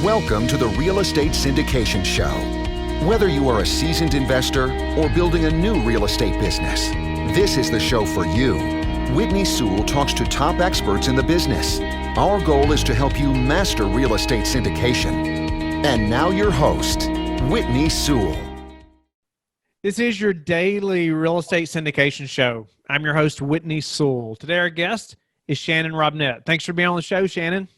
Welcome to the Real Estate Syndication Show. Whether you are a seasoned investor or building a new real estate business, this is the show for you. Whitney Sewell talks to top experts in the business. Our goal is to help you master real estate syndication. And now your host, Whitney Sewell. This is your daily real estate syndication show. I'm your host, Whitney Sewell. Today our guest is Shannon Robnett. Thanks for being on the show, Shannon.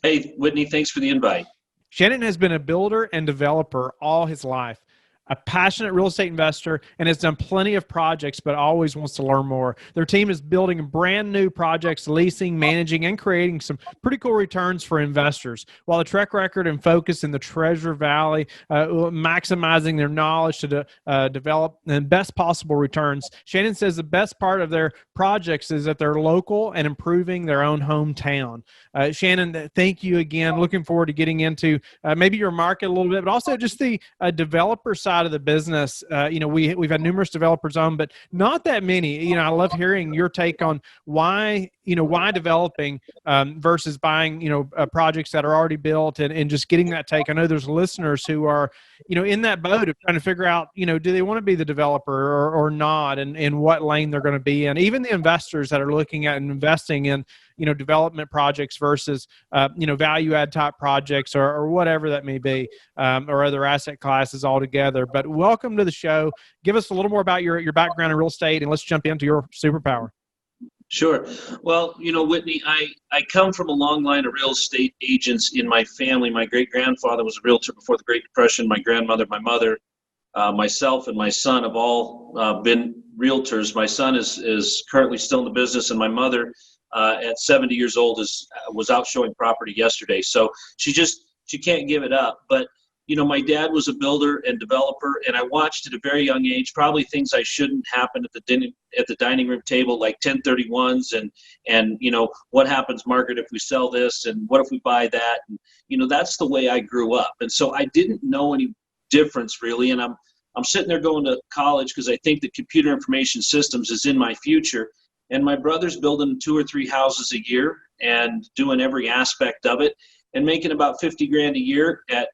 Hey, Whitney, thanks for the invite. Shannon has been a builder and developer all his life, a passionate real estate investor, and has done plenty of projects, but always wants to learn more. Their team is building brand new projects, leasing, managing, and creating some pretty cool returns for investors. While the track record and focus in the Treasure Valley, maximizing their knowledge to develop the best possible returns, Shannon says the best part of their projects is that they're local and improving their own hometown. Shannon, thank you again. Looking forward to getting into maybe your market a little bit, but also just the developer side of the business. We've had numerous developers on, but not that many. I love hearing your take on why developing versus buying, projects that are already built and just getting that take. I know there's listeners who are, in that boat of trying to figure out, do they want to be the developer or not, and what lane they're going to be in. Even the investors that are looking at and investing in, development projects versus, value add type projects or whatever that may be, or other asset classes altogether. But welcome to the show. Give us a little more about your background in real estate, and let's jump into your superpower. Sure. Well, Whitney, I come from a long line of real estate agents in my family. My great-grandfather was a realtor before the Great Depression. My grandmother, my mother, myself, and my son have all been realtors. My son is currently still in the business, and my mother, at 70 years old, was out showing property yesterday. So she can't give it up. But my dad was a builder and developer, and I watched at a very young age probably things I shouldn't happen at the dining room table, like 1031s and what happens, Margaret, if we sell this, and what if we buy that? And that's the way I grew up. And so I didn't know any difference really. And I'm sitting there going to college because I think that computer information systems is in my future. And my brother's building 2 or 3 houses a year and doing every aspect of it and making about $50,000 a year at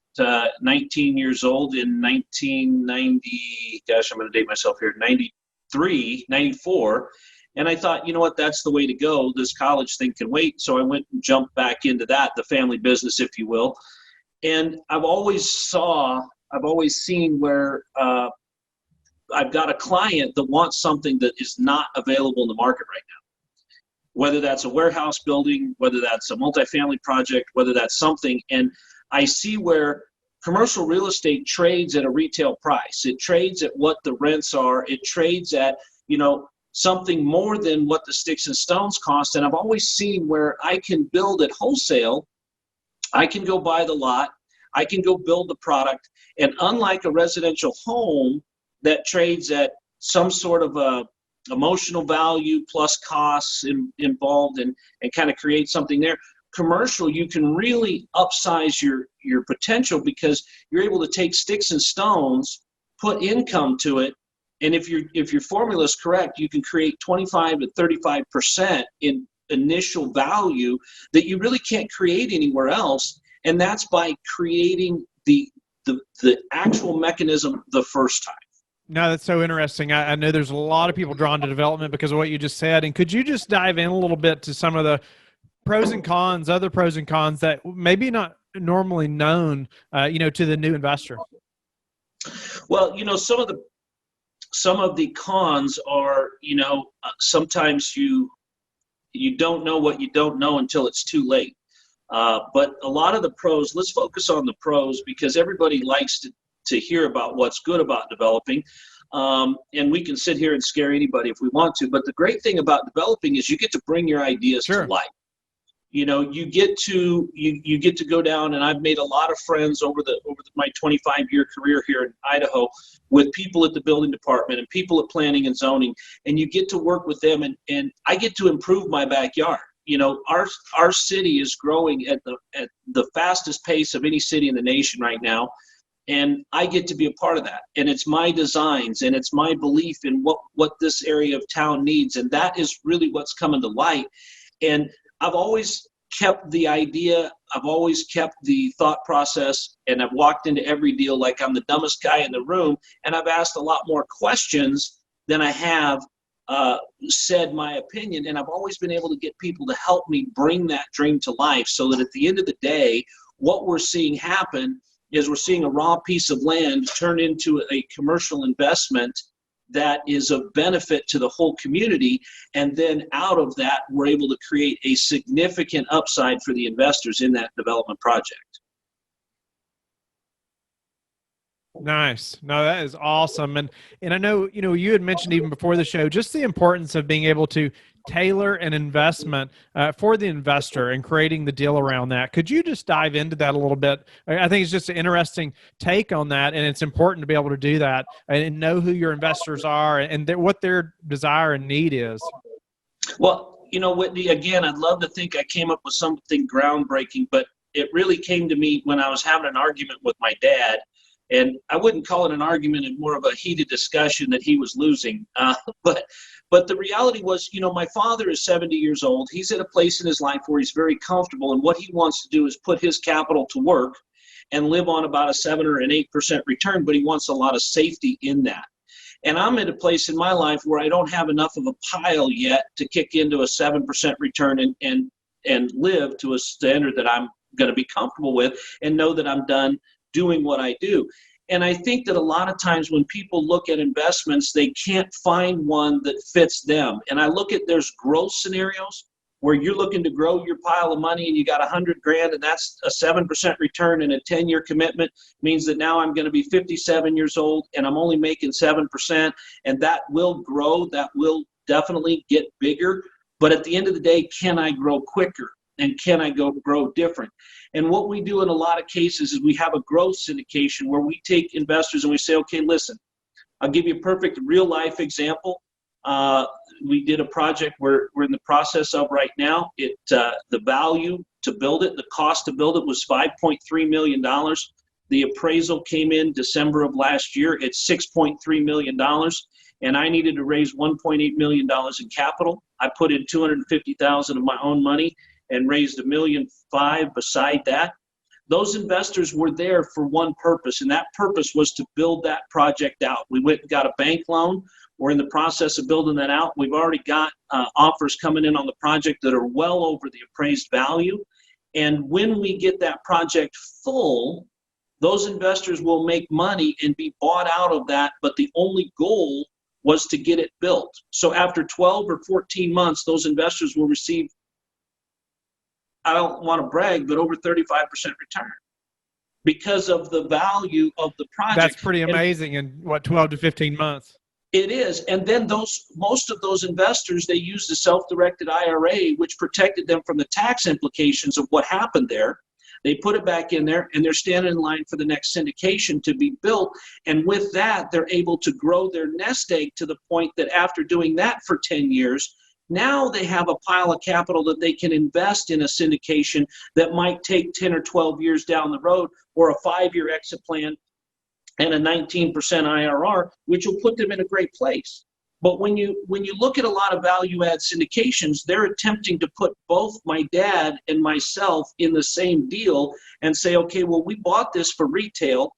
19 years old in 1990, gosh, I'm going to date myself here, 93, 94. And I thought, you know what, that's the way to go. This college thing can wait. So I went and jumped back into that, the family business, if you will. And I've always seen where I've got a client that wants something that is not available in the market right now. Whether that's a warehouse building, whether that's a multifamily project, whether that's something. And I see where commercial real estate trades at a retail price. It trades at what the rents are. It trades at, something more than what the sticks and stones cost. And I've always seen where I can build at wholesale. I can go buy the lot. I can go build the product. And unlike a residential home that trades at some sort of a emotional value plus costs involved and kind of create something there. Commercial, you can really upsize your potential because you're able to take sticks and stones, put income to it, and if your formula is correct, you can create 25 to 35% in initial value that you really can't create anywhere else, and that's by creating the actual mechanism the first time. No, that's so interesting. I know there's a lot of people drawn to development because of what you just said. And could you just dive in a little bit to some of the other pros and cons that maybe not normally known, to the new investor? Well, some of the cons are, sometimes you don't know what you don't know until it's too late. But a lot of the pros, let's focus on the pros because everybody likes to hear about what's good about developing. And we can sit here and scare anybody if we want to. But the great thing about developing is you get to bring your ideas to life. You get to go down, and I've made a lot of friends over my 25-year career here in Idaho with people at the building department and people at planning and zoning, and you get to work with them, and I get to improve my backyard. Our city is growing at the fastest pace of any city in the nation right now. And I get to be a part of that. And it's my designs and it's my belief in what this area of town needs. And that is really what's coming to light. And I've always kept the idea, I've always kept the thought process, and I've walked into every deal like I'm the dumbest guy in the room, and I've asked a lot more questions than I have said my opinion, and I've always been able to get people to help me bring that dream to life, so that at the end of the day, what we're seeing happen is we're seeing a raw piece of land turn into a commercial investment that is of benefit to the whole community, and then out of that, we're able to create a significant upside for the investors in that development project. Nice. No, that is awesome. And I know, you had mentioned even before the show, just the importance of being able to tailor an investment for the investor and creating the deal around that. Could you just dive into that a little bit? I think it's just an interesting take on that, and it's important to be able to do that and know who your investors are and what their desire and need is. Well, Whitney, again, I'd love to think I came up with something groundbreaking, but it really came to me when I was having an argument with my dad. And I wouldn't call it an argument, and more of a heated discussion that he was losing. But the reality was, my father is 70 years old. He's at a place in his life where he's very comfortable. And what he wants to do is put his capital to work and live on about a 7 or an 8% return. But he wants a lot of safety in that. And I'm at a place in my life where I don't have enough of a pile yet to kick into a 7% return and live to a standard that I'm going to be comfortable with and know that I'm done doing what I do. And I think that a lot of times when people look at investments, they can't find one that fits them. And I look at, there's growth scenarios where you're looking to grow your pile of money and you got $100,000 and that's a 7% return and a 10-year commitment means that now I'm going to be 57 years old and I'm only making 7%, and that will grow. That will definitely get bigger. But at the end of the day, can I grow quicker? And can I grow different? And what we do in a lot of cases is we have a growth syndication where we take investors and we say, okay, listen, I'll give you a perfect real life example. We did a project we're in the process of right now. The value to build it, the cost to build it was $5.3 million. The appraisal came in December of last year. It's $6.3 million. And I needed to raise $1.8 million in capital. I put in $250,000 of my own money and raised $1.5 million beside that. Those investors were there for one purpose, and that purpose was to build that project out. We went and got a bank loan. We're in the process of building that out. We've already got offers coming in on the project that are well over the appraised value. And when we get that project full, those investors will make money and be bought out of that, but the only goal was to get it built. So after 12 or 14 months, those investors will receive, I don't want to brag, but over 35% return because of the value of the project. That's pretty amazing in 12 to 15 months. It is. And then most of those investors, they used the self-directed IRA, which protected them from the tax implications of what happened there. They put it back in there and they're standing in line for the next syndication to be built. And with that, they're able to grow their nest egg to the point that after doing that for 10 years, now they have a pile of capital that they can invest in a syndication that might take 10 or 12 years down the road, or a 5-year exit plan and a 19% IRR, which will put them in a great place. But when you look at a lot of value add syndications, they're attempting to put both my dad and myself in the same deal and say, okay, well, we bought this for retail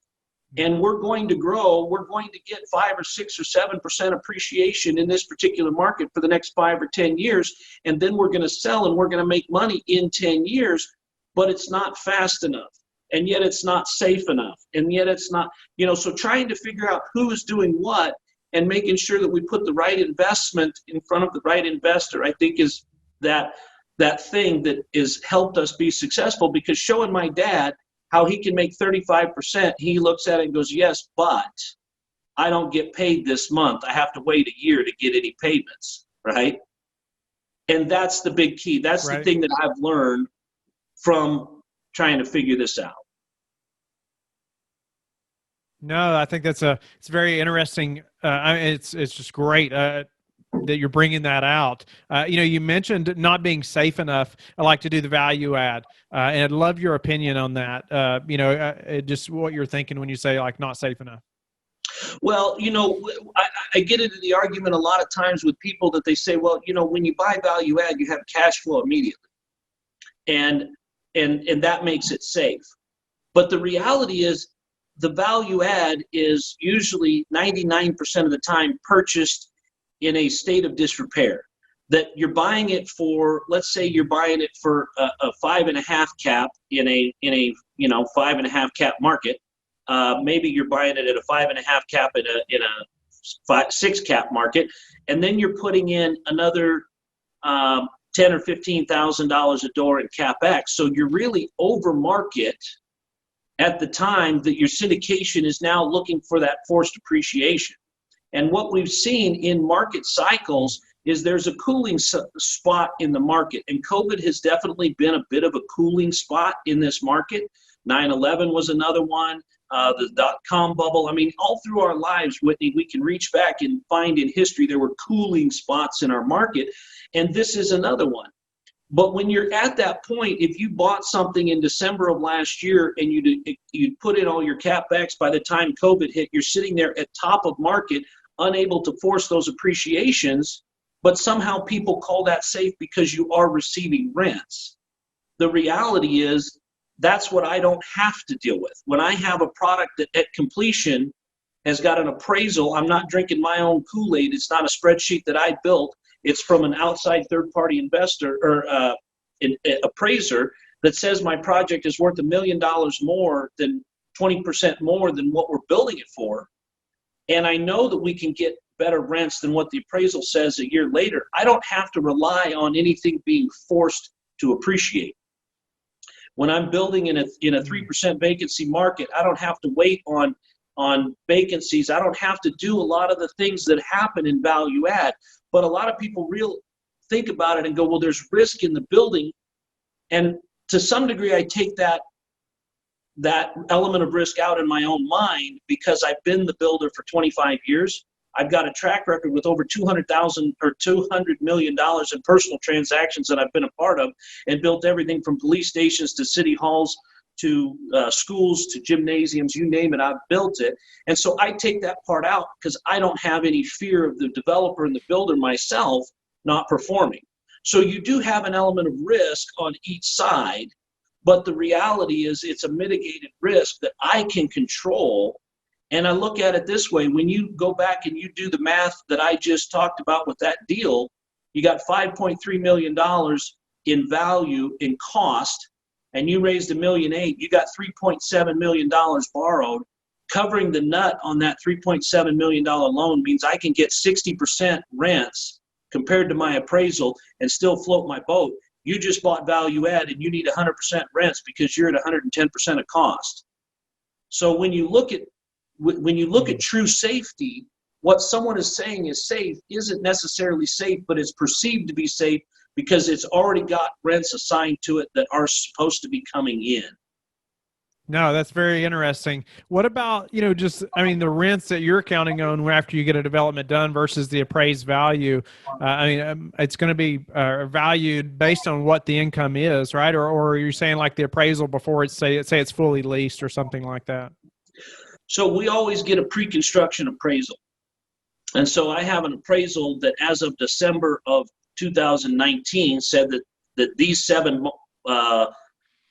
and we're going to grow. We're going to get 5 or 6 or 7% appreciation in this particular market for the next 5 or 10 years. And then we're going to sell and we're going to make money in 10 years, but it's not fast enough. And yet it's not safe enough. And yet it's not, so trying to figure out who is doing what and making sure that we put the right investment in front of the right investor, I think is that thing that has helped us be successful. Because showing my dad how he can make 35%, he looks at it and goes, yes, but I don't get paid this month. I have to wait a year to get any payments, right? And that's the big key. That's right. The thing that I've learned from trying to figure this out. No, I think it's very interesting. It's just great that you're bringing that out. You mentioned not being safe enough. I like to do the value add, and I'd love your opinion on that. Just what you're thinking when you say like not safe enough. Well, I get into the argument a lot of times with people that they say, well, when you buy value add, you have cash flow immediately. and that makes it safe. But the reality is the value add is usually 99% of the time purchased in a state of disrepair. That you're buying it for, let's say you're buying it for a 5.5 cap in a 5.5 cap market. Maybe you're buying it at a 5.5 cap in a 6 cap market, and then you're putting in another $10,000 or $15,000 a door in capex. So you're really over market at the time that your syndication is now looking for that forced appreciation. And what we've seen in market cycles is there's a cooling spot in the market. And COVID has definitely been a bit of a cooling spot in this market. 9/11 was another one, the dot-com bubble. I mean, all through our lives, Whitney, we can reach back and find in history there were cooling spots in our market. And this is another one. But when you're at that point, if you bought something in December of last year and you put in all your capex, by the time COVID hit, you're sitting there at top of market, unable to force those appreciations, but somehow people call that safe because you are receiving rents. The reality is that's what I don't have to deal with. When I have a product that at completion has got an appraisal, I'm not drinking my own Kool-Aid. It's not a spreadsheet that I built. It's from an outside third-party investor or an appraiser that says my project is worth $1 million more than 20% more than what we're building it for. And I know that we can get better rents than what the appraisal says a year later. I don't have to rely on anything being forced to appreciate. When I'm building in a 3% vacancy market, I don't have to wait on vacancies. I don't have to do a lot of the things that happen in value add. But a lot of people think about it and go, well, there's risk in the building. And to some degree, I take that element of risk out in my own mind because I've been the builder for 25 years. I've got a track record with over $200 million in personal transactions that I've been a part of, and built everything from police stations to city halls to schools to gymnasiums, you name it, I've built it. And so I take that part out because I don't have any fear of the developer and the builder myself not performing. So you do have an element of risk on each side, but the reality is it's a mitigated risk that I can control. And I look at it this way: when you go back and you do the math that I just talked about with that deal, you got $5.3 million in value in cost, and you raised $1.8 million, you got $3.7 million borrowed. Covering the nut on that $3.7 million loan means I can get 60% rents compared to my appraisal and still float my boat. You just bought value add and you need 100% rents because you're at 110% of cost. So when you look at true safety, what someone is saying is safe isn't necessarily safe, but it's perceived to be safe because it's already got rents assigned to it that are supposed to be coming in. No, that's very interesting. What about, the rents that you're counting on after you get a development done versus the appraised value? It's going to be valued based on what the income is, right? Or you're saying like the appraisal before say it's fully leased or something like that? So we always get a pre-construction appraisal. And so I have an appraisal that as of December of 2019 said that these 7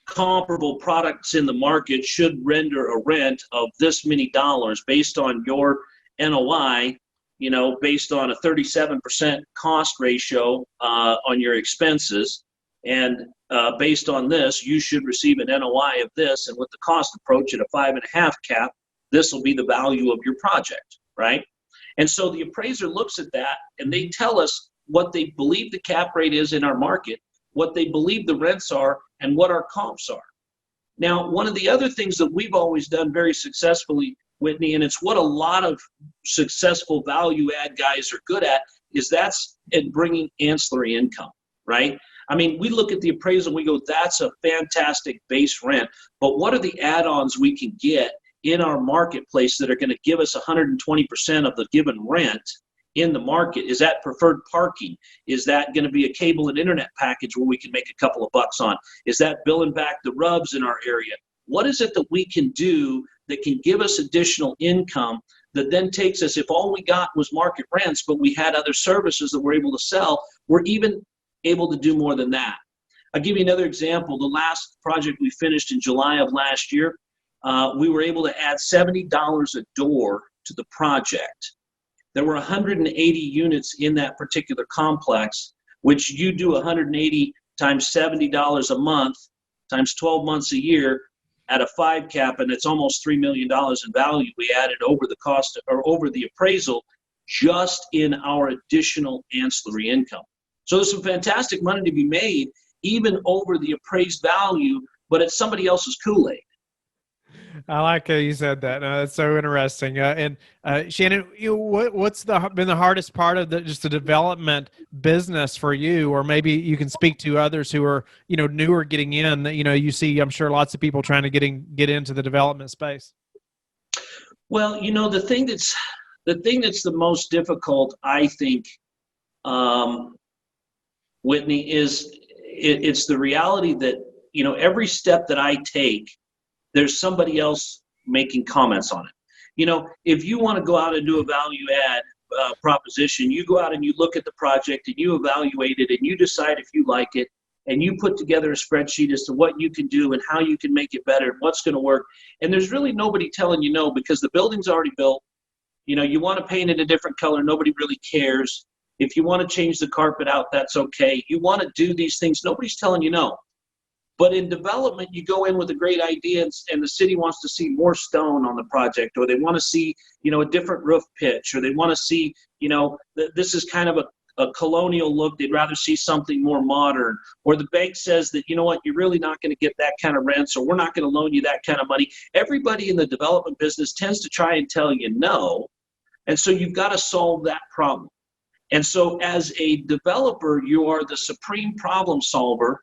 comparable products in the market should render a rent of this many dollars based on your NOI, based on a 37% cost ratio on your expenses. And based on this, you should receive an NOI of this. And with the cost approach at a 5.5 cap, this will be the value of your project, right? And so the appraiser looks at that and they tell us what they believe the cap rate is in our market, what they believe the rents are, and what our comps are. Now, one of the other things that we've always done very successfully, Whitney, and it's what a lot of successful value add guys are good at, is that's at bringing ancillary income, right? I mean, we look at the appraisal, we go, that's a fantastic base rent, but what are the add-ons we can get in our marketplace that are going to give us 120% of the given rent in the market? Is that preferred parking? Is that going to be a cable and internet package where we can make a couple of bucks on? Is that billing back the rubs in our area? What is it that we can do that can give us additional income that then takes us, if all we got was market rents, but we had other services that we're able to sell, we're even able to do more than that. I'll give you another example. The last project we finished in July of last year, we were able to add $70 a door to the project. There were 180 units in that particular complex, which you do 180 times $70 a month times 12 months a year at a 5 cap, and it's almost $3 million in value we added over the cost or over the appraisal just in our additional ancillary income. So there's some fantastic money to be made even over the appraised value, but it's somebody else's Kool-Aid. I like how you said that. That's so interesting. And Shannon, what's been the hardest part of just the development business for you? Or maybe you can speak to others who are, newer getting in. You see, I'm sure lots of people trying to get into the development space. Well, the thing that's the most difficult, I think, Whitney, is it's the reality that every step that I take, there's somebody else making comments on it. If you want to go out and do a value add proposition, you go out and you look at the project and you evaluate it and you decide if you like it, and you put together a spreadsheet as to what you can do and how you can make it better and what's going to work. And there's really nobody telling you no, because the building's already built. You want to paint it a different color, nobody really cares. If you want to change the carpet out, that's okay. You want to do these things, nobody's telling you no. But in development, you go in with a great idea and the city wants to see more stone on the project, or they want to see, a different roof pitch, or they want to see, this is kind of a colonial look. They'd rather see something more modern. Or the bank says that, you're really not going to get that kind of rents, or we're not going to loan you that kind of money. Everybody in the development business tends to try and tell you no. And so you've got to solve that problem. And so as a developer, you are the supreme problem solver,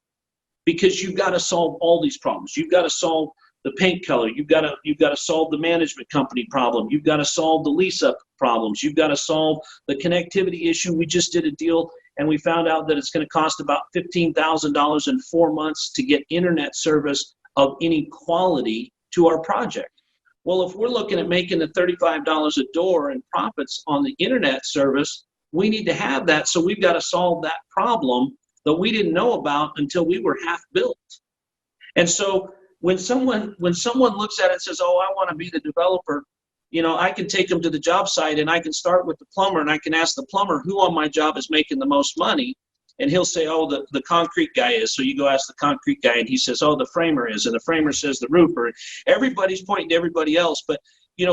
because you've got to solve all these problems. You've got to solve the paint color. You've got to solve the management company problem. You've got to solve the lease up problems. You've got to solve the connectivity issue. We just did a deal and we found out that it's going to cost about $15,000 in 4 months to get internet service of any quality to our project. Well, if we're looking at making the $35 a door in profits on the internet service, we need to have that. So we've got to solve that problem that we didn't know about until we were half built. And so when someone looks at it and says, oh, I want to be the developer, I can take them to the job site and I can start with the plumber and I can ask the plumber who on my job is making the most money. And he'll say, oh, the concrete guy is. So you go ask the concrete guy and he says, oh, the framer is. And the framer says the roofer. Everybody's pointing to everybody else. But,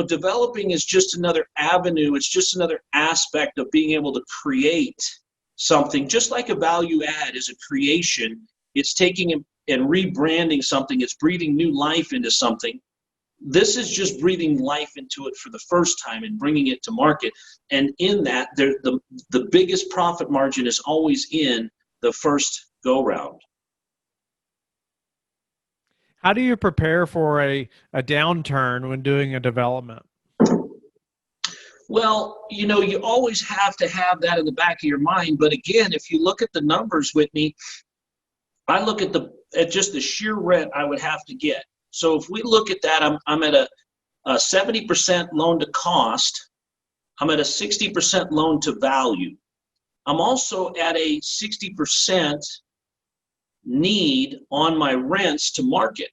developing is just another avenue. It's just another aspect of being able to create something. Just like a value add is a creation, it's taking and rebranding something. It's breathing new life into something. This is just breathing life into it for the first time and bringing it to market. And in that, the biggest profit margin is always in the first go-round. How do you prepare for a downturn when doing a development? Well, you always have to have that in the back of your mind. But again, if you look at the numbers, Whitney, I look at just the sheer rent I would have to get. So if we look at that, I'm at a 70% loan to cost. I'm at a 60% loan to value. I'm also at a 60% need on my rents to market.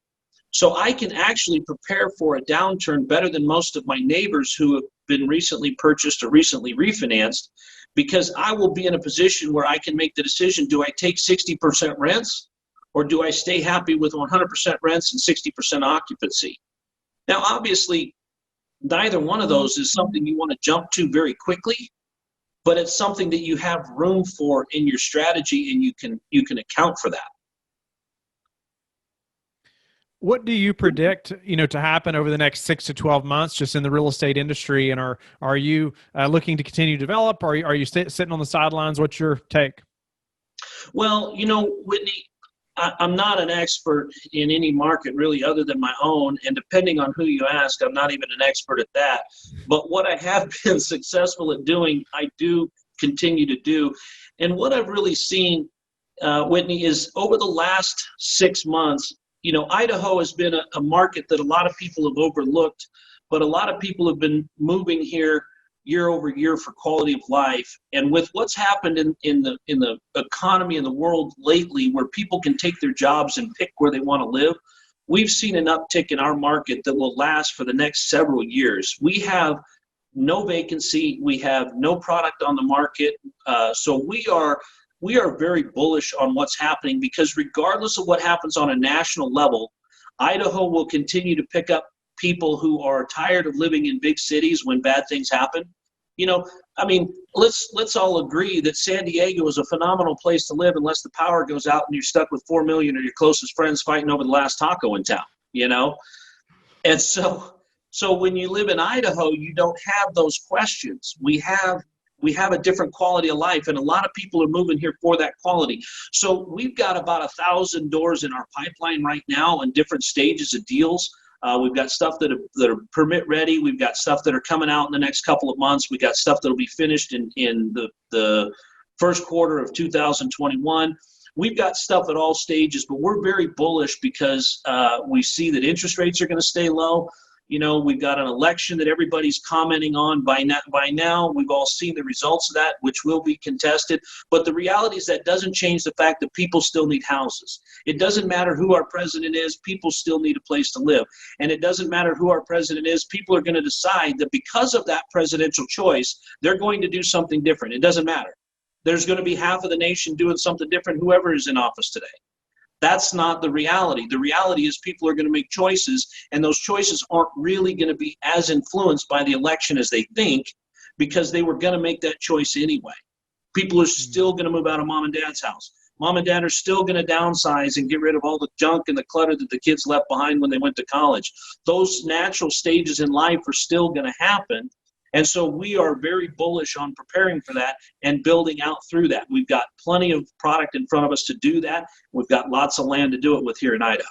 So I can actually prepare for a downturn better than most of my neighbors who have been recently purchased or recently refinanced, because I will be in a position where I can make the decision, do I take 60% rents or do I stay happy with 100% rents and 60% occupancy? Now, obviously, neither one of those is something you want to jump to very quickly, but it's something that you have room for in your strategy and you can account for that. What do you predict, to happen over the next 6 to 12 months, just in the real estate industry? And are you looking to continue to develop? Or are you sitting on the sidelines? What's your take? Well, Whitney, I'm not an expert in any market really other than my own. And depending on who you ask, I'm not even an expert at that. But what I have been successful at doing, I do continue to do. And what I've really seen, Whitney, is over the last 6 months, Idaho has been a market that a lot of people have overlooked, but a lot of people have been moving here year over year for quality of life. And with what's happened in the economy in the world lately, where people can take their jobs and pick where they want to live, we've seen an uptick in our market that will last for the next several years. We have no vacancy. We have no product on the market. So we are very bullish on what's happening, because regardless of what happens on a national level, Idaho will continue to pick up people who are tired of living in big cities when bad things happen. You know, I mean, let's all agree that San Diego is a phenomenal place to live unless the power goes out and you're stuck with 4 million of your closest friends fighting over the last taco in town, you know? And so when you live in Idaho, you don't have those questions. We have a different quality of life, and a lot of people are moving here for that quality. So we've got about 1,000 doors in our pipeline right now in different stages of deals. We've got stuff that are permit ready. We've got stuff that are coming out in the next couple of months. We got stuff that'll be finished in the first quarter of 2021. We've got stuff at all stages, but we're very bullish because we see that interest rates are going to stay low. You know, we've got an election that everybody's commenting on by now. We've all seen the results of that, which will be contested. But the reality is that doesn't change the fact that people still need houses. It doesn't matter who our president is, people still need a place to live. And it doesn't matter who our president is, people are going to decide that because of that presidential choice, they're going to do something different. It doesn't matter. There's going to be half of the nation doing something different, whoever is in office today. That's not the reality. The reality is people are going to make choices, and those choices aren't really going to be as influenced by the election as they think, because they were going to make that choice anyway. People are still going to move out of mom and dad's house. Mom and dad are still going to downsize and get rid of all the junk and the clutter that the kids left behind when they went to college. Those natural stages in life are still going to happen. And so we are very bullish on preparing for that and building out through that. We've got plenty of product in front of us to do that. We've got lots of land to do it with here in Idaho.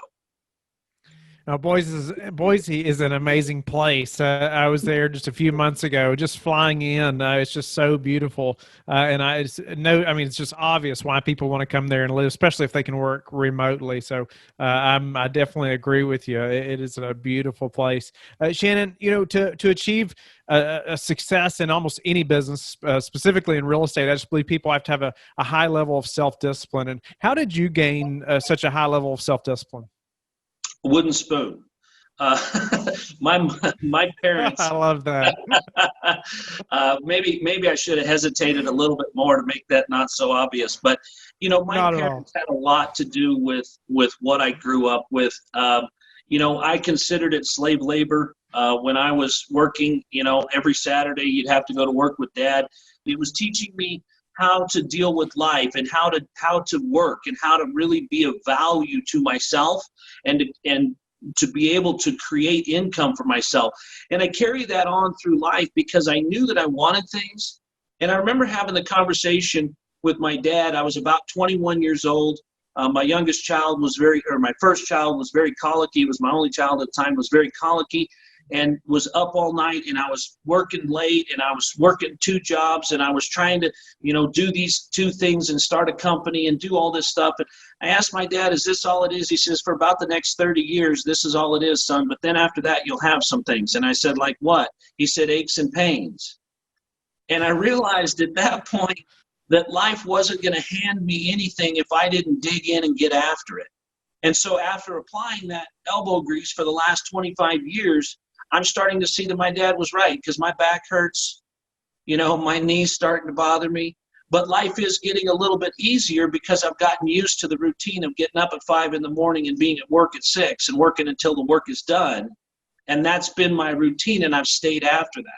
Now, Boise is an amazing place. I was there just a few months ago, just flying in. It's just so beautiful. And I know, I mean, it's just obvious why people want to come there and live, especially if they can work remotely. So I definitely agree with you. It is a beautiful place. Shannon, you know, to achieve a success in almost any business, specifically in real estate, I just believe people have to have a high level of self-discipline. And how did you gain such a high level of self-discipline? Wooden spoon. My parents. I love that. Maybe I should have hesitated a little bit more to make that not so obvious. But you know, my parents had a lot to do with what I grew up with. You know, I considered it slave labor when I was working. You know, every Saturday you'd have to go to work with Dad. It was teaching me how to deal with life and how to work and how to really be of value to myself and to be able to create income for myself. And I carry that on through life because I knew that I wanted things. And I remember having the conversation with my dad. I was about 21 years old. My first child was very colicky. It was my only child at the time, was very colicky, and was up all night, and I was working late, and I was working 2 jobs, and I was trying to, you know, do these 2 things and start a company and do all this stuff. And I asked my dad, is this all it is? He says, for about the next 30 years, this is all it is, son. But then after that, you'll have some things. And I said, like what? He said, aches and pains. And I realized at that point that life wasn't going to hand me anything if I didn't dig in and get after it. And so after applying that elbow grease for the last 25 years, I'm starting to see that my dad was right, because my back hurts, you know, my knees starting to bother me. But life is getting a little bit easier because I've gotten used to the routine of getting up at 5 in the morning and being at work at 6 and working until the work is done. And that's been my routine, and I've stayed after that.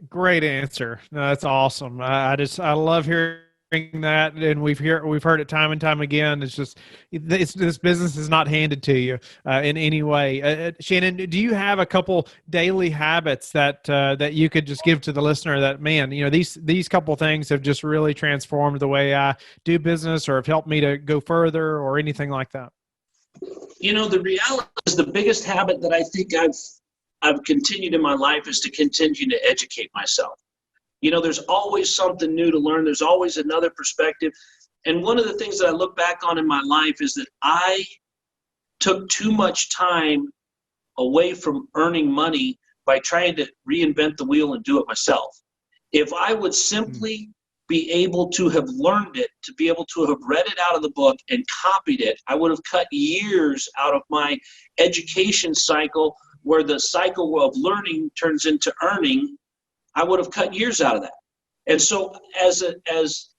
Great answer. No, that's awesome. I love hearing that, and we've heard it time and time again. It's just this business is not handed to you in any way. Shannon, do you have a couple daily habits that you could just give to the listener that, man, you know, these couple things have just really transformed the way I do business, or have helped me to go further, or anything like that? You know, the reality is the biggest habit that I think I've continued in my life is to continue to educate myself. You know, there's always something new to learn. There's always another perspective. And one of the things that I look back on in my life is that I took too much time away from earning money by trying to reinvent the wheel and do it myself. If I would simply be able to have learned it, to be able to have read it out of the book and copied it, I would have cut years out of my education cycle, where the cycle of learning turns into earning. I would have cut years out of that. And so as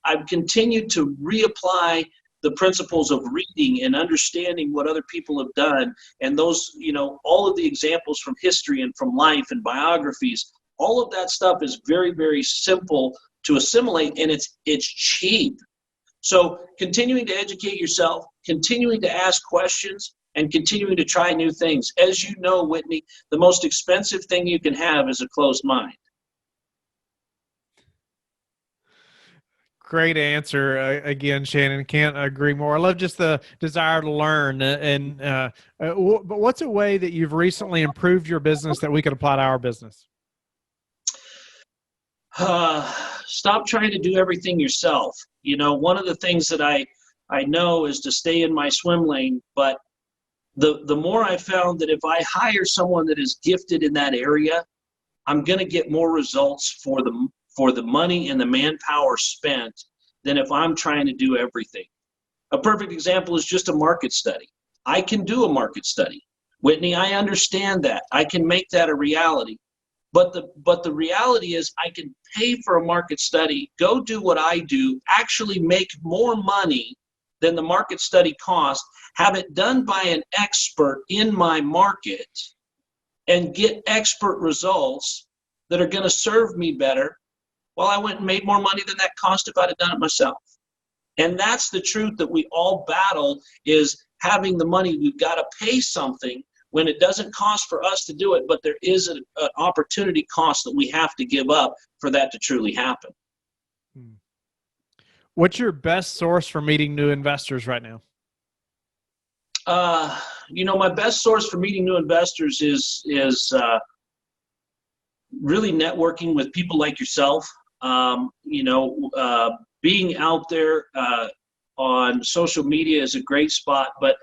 I've continued to reapply the principles of reading and understanding what other people have done, and those, all of the examples from history and from life and biographies, all of that stuff is very, very simple to assimilate, and it's cheap. So continuing to educate yourself, continuing to ask questions, and continuing to try new things. As you know, Whitney, the most expensive thing you can have is a closed mind. Great answer. Again, Shannon, can't agree more. I love just the desire to learn. But what's a way that you've recently improved your business that we could apply to our business? Stop trying to do everything yourself. One of the things that I know is to stay in my swim lane, but the more I found that if I hire someone that is gifted in that area, I'm going to get more results for the money and the manpower spent than if I'm trying to do everything. A perfect example is just a market study. I can do a market study. Whitney, I understand that. I can make that a reality. But the reality is I can pay for a market study, go do what I do, actually make more money than the market study cost, have it done by an expert in my market, and get expert results that are going to serve me better. Well, I went and made more money than that cost if I'd have done it myself. And that's the truth that we all battle, is having the money. We've got to pay something when it doesn't cost for us to do it, but there is an opportunity cost that we have to give up for that to truly happen. What's your best source for meeting new investors right now? My best source for meeting new investors is really networking with people like yourself. Being out there on social media is a great spot, but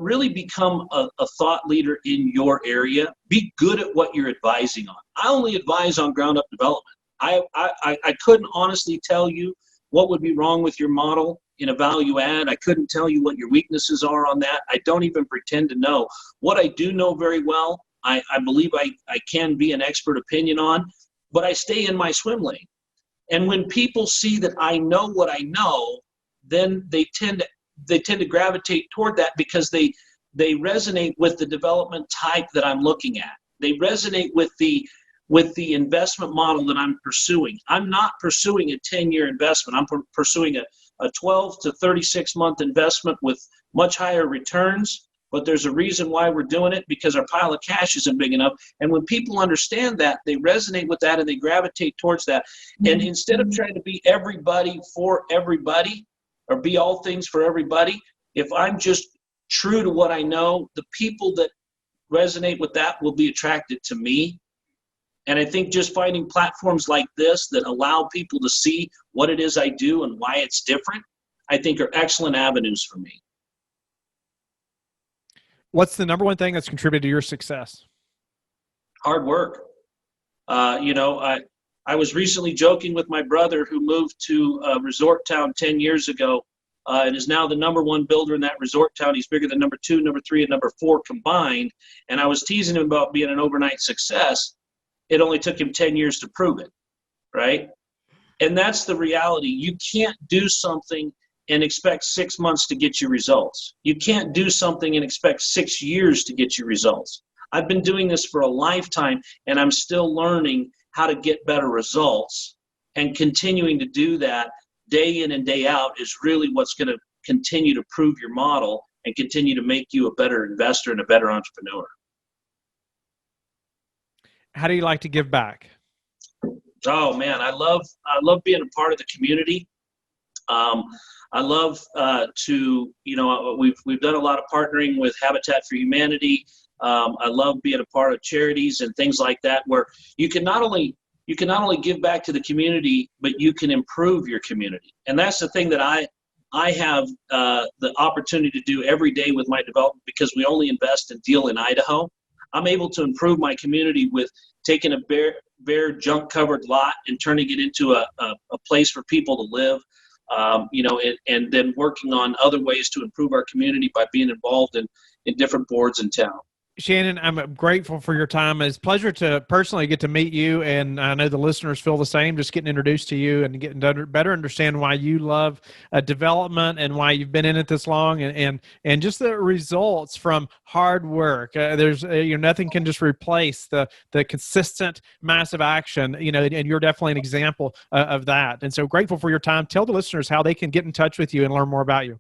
really become a thought leader in your area. Be good at what you're advising on. I only advise on ground up development. I couldn't honestly tell you what would be wrong with your model in a value add. I couldn't tell you what your weaknesses are on that. I don't even pretend to know. What I do know very well, I believe I can be an expert opinion on, but I stay in my swim lane. And when people see that I know what I know, then they tend to gravitate toward that, because they resonate with the development type that I'm looking at. They resonate with the investment model that I'm pursuing. I'm not pursuing a 10-year investment. I'm pursuing a 12 to 36-month investment with much higher returns, but there's a reason why we're doing it, because our pile of cash isn't big enough. And when people understand that, they resonate with that and they gravitate towards that. And instead of trying to be everybody for everybody, or be all things for everybody, if I'm just true to what I know, the people that resonate with that will be attracted to me. And I think just finding platforms like this that allow people to see what it is I do and why it's different, I think are excellent avenues for me. What's the number one thing that's contributed to your success? Hard work. I was recently joking with my brother, who moved to a resort town 10 years ago and is now the number one builder in that resort town. He's bigger than number 2, number 3, and number 4 combined. And I was teasing him about being an overnight success. It only took him 10 years to prove it, right? And that's the reality. You can't do something and expect 6 months to get you results. You can't do something and expect 6 years to get you results. I've been doing this for a lifetime, and I'm still learning how to get better results, and continuing to do that day in and day out is really what's going to continue to prove your model and continue to make you a better investor and a better entrepreneur. How do you like to give back? Oh man, I love being a part of the community. I love we've done a lot of partnering with Habitat for Humanity. I love being a part of charities and things like that, where you can not only give back to the community, but you can improve your community. And that's the thing that I have the opportunity to do every day with my development, because we only invest and deal in Idaho. I'm able to improve my community with taking a bare junk covered lot and turning it into a place for people to live. And then working on other ways to improve our community by being involved in different boards in town. Shannon, I'm grateful for your time. It's a pleasure to personally get to meet you, and I know the listeners feel the same, just getting introduced to you and getting to better understand why you love development and why you've been in it this long, and just the results from hard work. There's nothing can just replace the consistent, massive action, and you're definitely an example of that. And so grateful for your time. Tell the listeners how they can get in touch with you and learn more about you.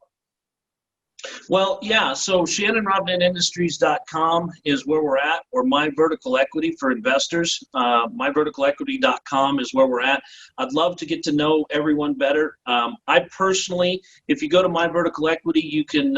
Well, yeah, so ShannonRobnettIndustries.com is where we're at, or My Vertical Equity for investors. MyVerticalEquity.com is where we're at. I'd love to get to know everyone better. I personally, if you go to My Vertical Equity, you can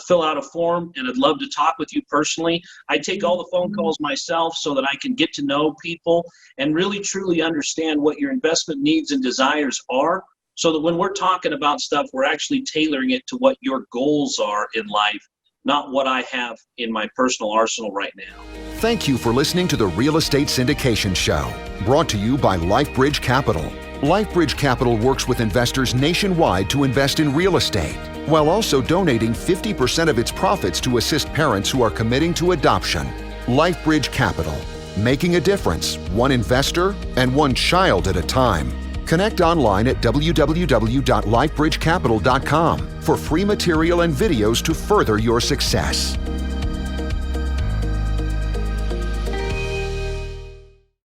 fill out a form, and I'd love to talk with you personally. I take all the phone calls myself so that I can get to know people and really truly understand what your investment needs and desires are, so that when we're talking about stuff, we're actually tailoring it to what your goals are in life, not what I have in my personal arsenal right now. Thank you for listening to the Real Estate Syndication Show, brought to you by LifeBridge Capital. LifeBridge Capital works with investors nationwide to invest in real estate, while also donating 50% of its profits to assist parents who are committing to adoption. LifeBridge Capital, making a difference, one investor and one child at a time. Connect online at www.lifebridgecapital.com for free material and videos to further your success.